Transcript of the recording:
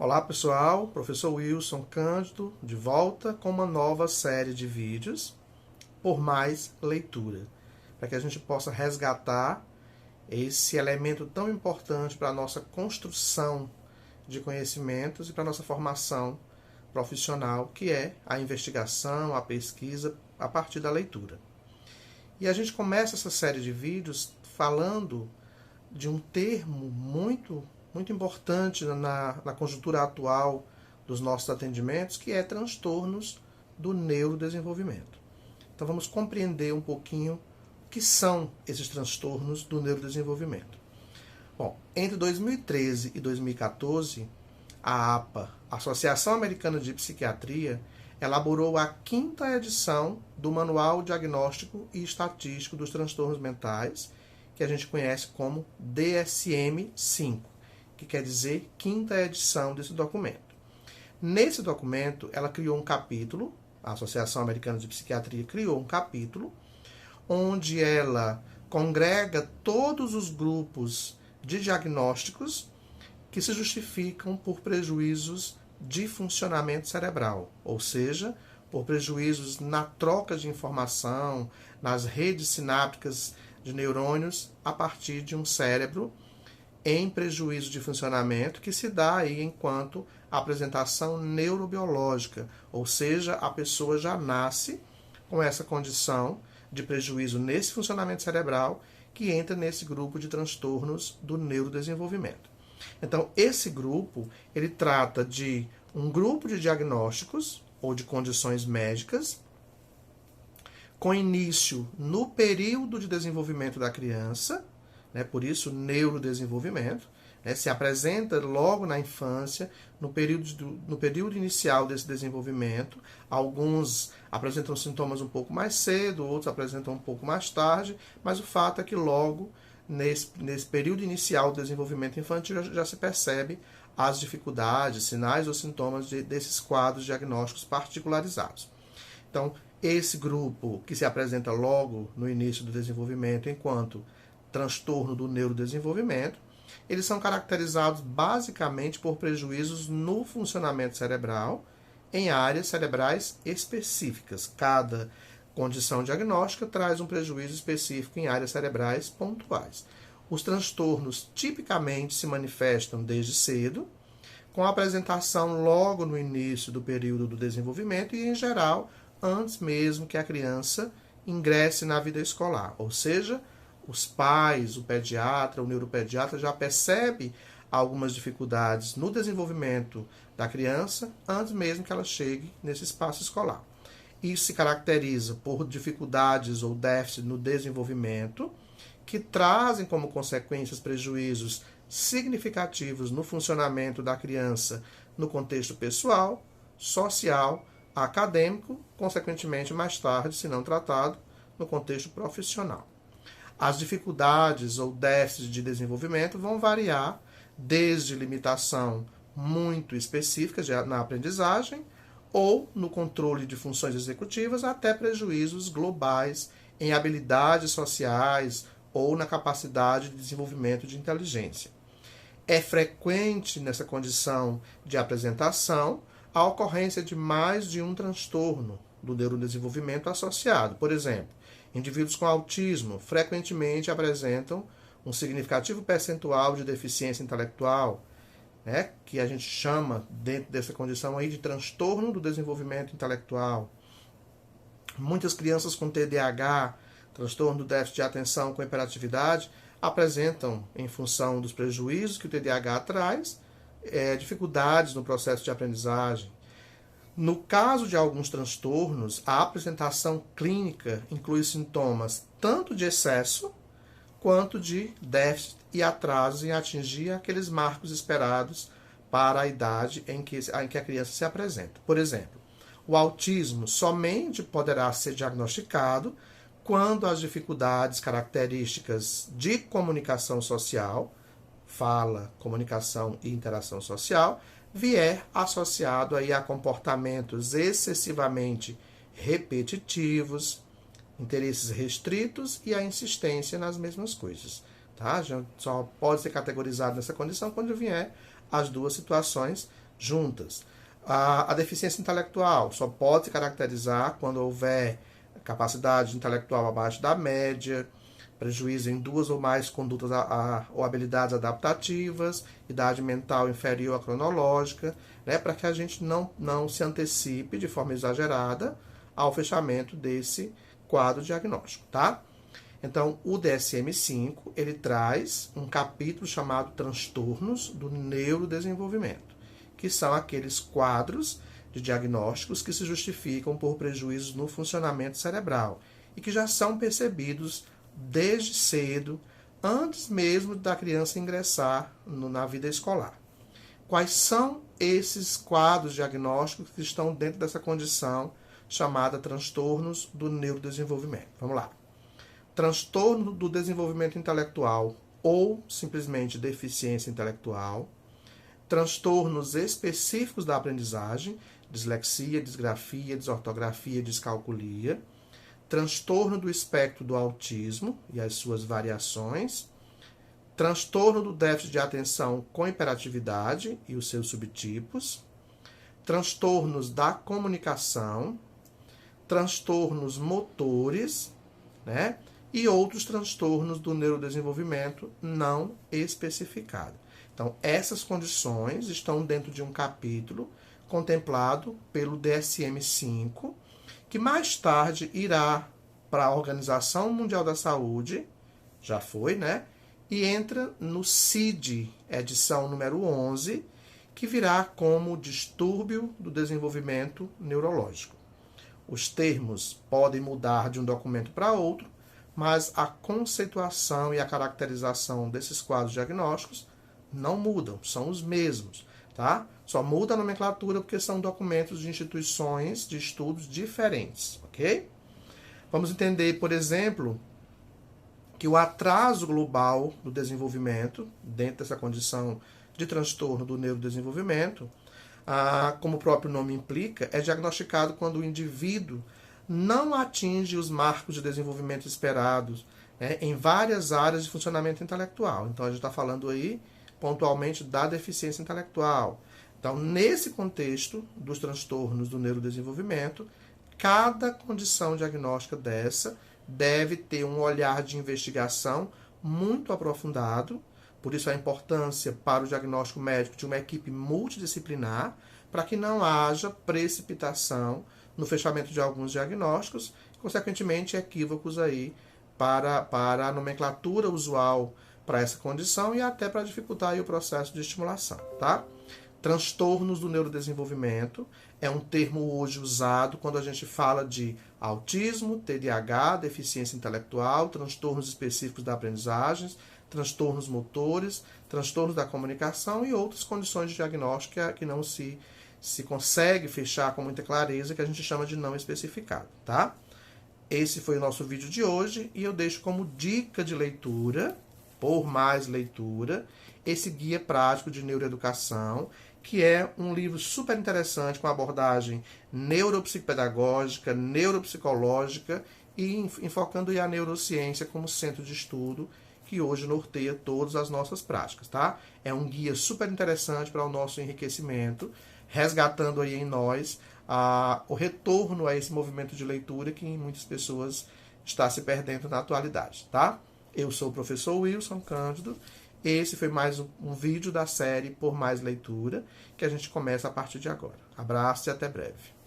Olá pessoal, professor Wilson Cândido de volta com uma nova série de vídeos por mais leitura, para que a gente possa resgatar esse elemento tão importante para a nossa construção de conhecimentos e para a nossa formação profissional, que é a investigação, a pesquisa a partir da leitura. E a gente começa essa série de vídeos falando de um termo muito importante na conjuntura atual dos nossos atendimentos, que é transtornos do neurodesenvolvimento. Então vamos compreender um pouquinho o que são esses transtornos do neurodesenvolvimento. Bom, entre 2013 e 2014, a APA, Associação Americana de Psiquiatria, elaborou a 5ª edição do Manual Diagnóstico e Estatístico dos Transtornos Mentais, que a gente conhece como DSM-5, que quer dizer 5ª edição desse documento. Nesse documento, ela criou um capítulo, a Associação Americana de Psiquiatria criou um capítulo, onde ela congrega todos os grupos de diagnósticos que se justificam por prejuízos de funcionamento cerebral, ou seja, por prejuízos na troca de informação, nas redes sinápticas de neurônios a partir de um cérebro em prejuízo de funcionamento que se dá aí enquanto apresentação neurobiológica, ou seja, a pessoa já nasce com essa condição de prejuízo nesse funcionamento cerebral que entra nesse grupo de transtornos do neurodesenvolvimento. Então, esse grupo, ele trata de um grupo de diagnósticos ou de condições médicas com início no período de desenvolvimento da criança, por isso neurodesenvolvimento, se apresenta logo na infância, no período inicial desse desenvolvimento. Alguns apresentam sintomas um pouco mais cedo, outros apresentam um pouco mais tarde, mas o fato é que logo nesse período inicial do desenvolvimento infantil já se percebe as dificuldades, sinais ou sintomas desses quadros diagnósticos particularizados. Então, esse grupo que se apresenta logo no início do desenvolvimento enquanto transtorno do neurodesenvolvimento, eles são caracterizados basicamente por prejuízos no funcionamento cerebral em áreas cerebrais específicas. Cada condição diagnóstica traz um prejuízo específico em áreas cerebrais pontuais. Os transtornos tipicamente se manifestam desde cedo, com a apresentação logo no início do período do desenvolvimento e, em geral, antes mesmo que a criança ingresse na vida escolar, ou seja, os pais, o pediatra, o neuropediatra já percebe algumas dificuldades no desenvolvimento da criança antes mesmo que ela chegue nesse espaço escolar. Isso se caracteriza por dificuldades ou déficit no desenvolvimento que trazem como consequências prejuízos significativos no funcionamento da criança no contexto pessoal, social, acadêmico, consequentemente mais tarde, se não tratado, no contexto profissional. As dificuldades ou déficits de desenvolvimento vão variar desde limitação muito específica na aprendizagem ou no controle de funções executivas até prejuízos globais em habilidades sociais ou na capacidade de desenvolvimento de inteligência. É frequente nessa condição de apresentação a ocorrência de mais de um transtorno do neurodesenvolvimento associado. Por exemplo, indivíduos com autismo frequentemente apresentam um significativo percentual de deficiência intelectual, que a gente chama, dentro dessa condição aí, de transtorno do desenvolvimento intelectual. Muitas crianças com TDAH, transtorno do déficit de atenção com hiperatividade, apresentam, em função dos prejuízos que o TDAH traz, dificuldades no processo de aprendizagem. No caso de alguns transtornos, a apresentação clínica inclui sintomas tanto de excesso quanto de déficit e atraso em atingir aqueles marcos esperados para a idade em que a criança se apresenta. Por exemplo, o autismo somente poderá ser diagnosticado quando as dificuldades características de comunicação social, fala, comunicação e interação social, vier associado aí a comportamentos excessivamente repetitivos, interesses restritos e a insistência nas mesmas coisas. Tá? Já só pode ser categorizado nessa condição quando vier as duas situações juntas. A deficiência intelectual só pode se caracterizar quando houver capacidade intelectual abaixo da média, prejuízo em 2 ou mais condutas ou habilidades adaptativas, idade mental inferior à cronológica, né, para que a gente não se antecipe de forma exagerada ao fechamento desse quadro diagnóstico, tá? Então, o DSM-5, ele traz um capítulo chamado Transtornos do Neurodesenvolvimento, que são aqueles quadros de diagnósticos que se justificam por prejuízos no funcionamento cerebral e que já são percebidos desde cedo, antes mesmo da criança ingressar na vida escolar. Quais são esses quadros diagnósticos que estão dentro dessa condição chamada transtornos do neurodesenvolvimento? Vamos lá. Transtorno do desenvolvimento intelectual ou simplesmente deficiência intelectual, transtornos específicos da aprendizagem, dislexia, disgrafia, desortografia, descalculia, transtorno do espectro do autismo e as suas variações, transtorno do déficit de atenção com hiperatividade e os seus subtipos, transtornos da comunicação, transtornos motores, né? E outros transtornos do neurodesenvolvimento não especificados. Então, essas condições estão dentro de um capítulo contemplado pelo DSM-5, que mais tarde irá para a Organização Mundial da Saúde, já foi, né? E entra no CID, edição número 11, que virá como distúrbio do desenvolvimento neurológico. Os termos podem mudar de um documento para outro, mas a conceituação e a caracterização desses quadros diagnósticos não mudam, são os mesmos, tá? Só muda a nomenclatura porque são documentos de instituições de estudos diferentes, ok? Vamos entender, por exemplo, que o atraso global do desenvolvimento, dentro dessa condição de transtorno do neurodesenvolvimento, como o próprio nome implica, é diagnosticado quando o indivíduo não atinge os marcos de desenvolvimento esperados, né, em várias áreas de funcionamento intelectual. Então, a gente está falando aí, pontualmente, da deficiência intelectual. Então, nesse contexto dos transtornos do neurodesenvolvimento, cada condição diagnóstica dessa deve ter um olhar de investigação muito aprofundado, por isso a importância para o diagnóstico médico de uma equipe multidisciplinar, para que não haja precipitação no fechamento de alguns diagnósticos, consequentemente equívocos aí para a nomenclatura usual para essa condição e até para dificultar aí o processo de estimulação, tá? Transtornos do neurodesenvolvimento é um termo hoje usado quando a gente fala de autismo, TDAH, deficiência intelectual, transtornos específicos da aprendizagem, transtornos motores, transtornos da comunicação e outras condições de diagnóstico que não se consegue fechar com muita clareza, que a gente chama de não especificado, tá? Esse foi o nosso vídeo de hoje e eu deixo como dica de leitura, por mais leitura, esse guia prático de neuroeducação, que é um livro super interessante com abordagem neuropsicopedagógica, neuropsicológica e enfocando a neurociência como centro de estudo que hoje norteia todas as nossas práticas, tá? É um guia super interessante para o nosso enriquecimento, resgatando aí em nós o retorno a esse movimento de leitura que em muitas pessoas está se perdendo na atualidade, tá? Eu sou o professor Wilson Cândido. Esse foi mais um vídeo da série Por Mais Leitura, que a gente começa a partir de agora. Abraço e até breve.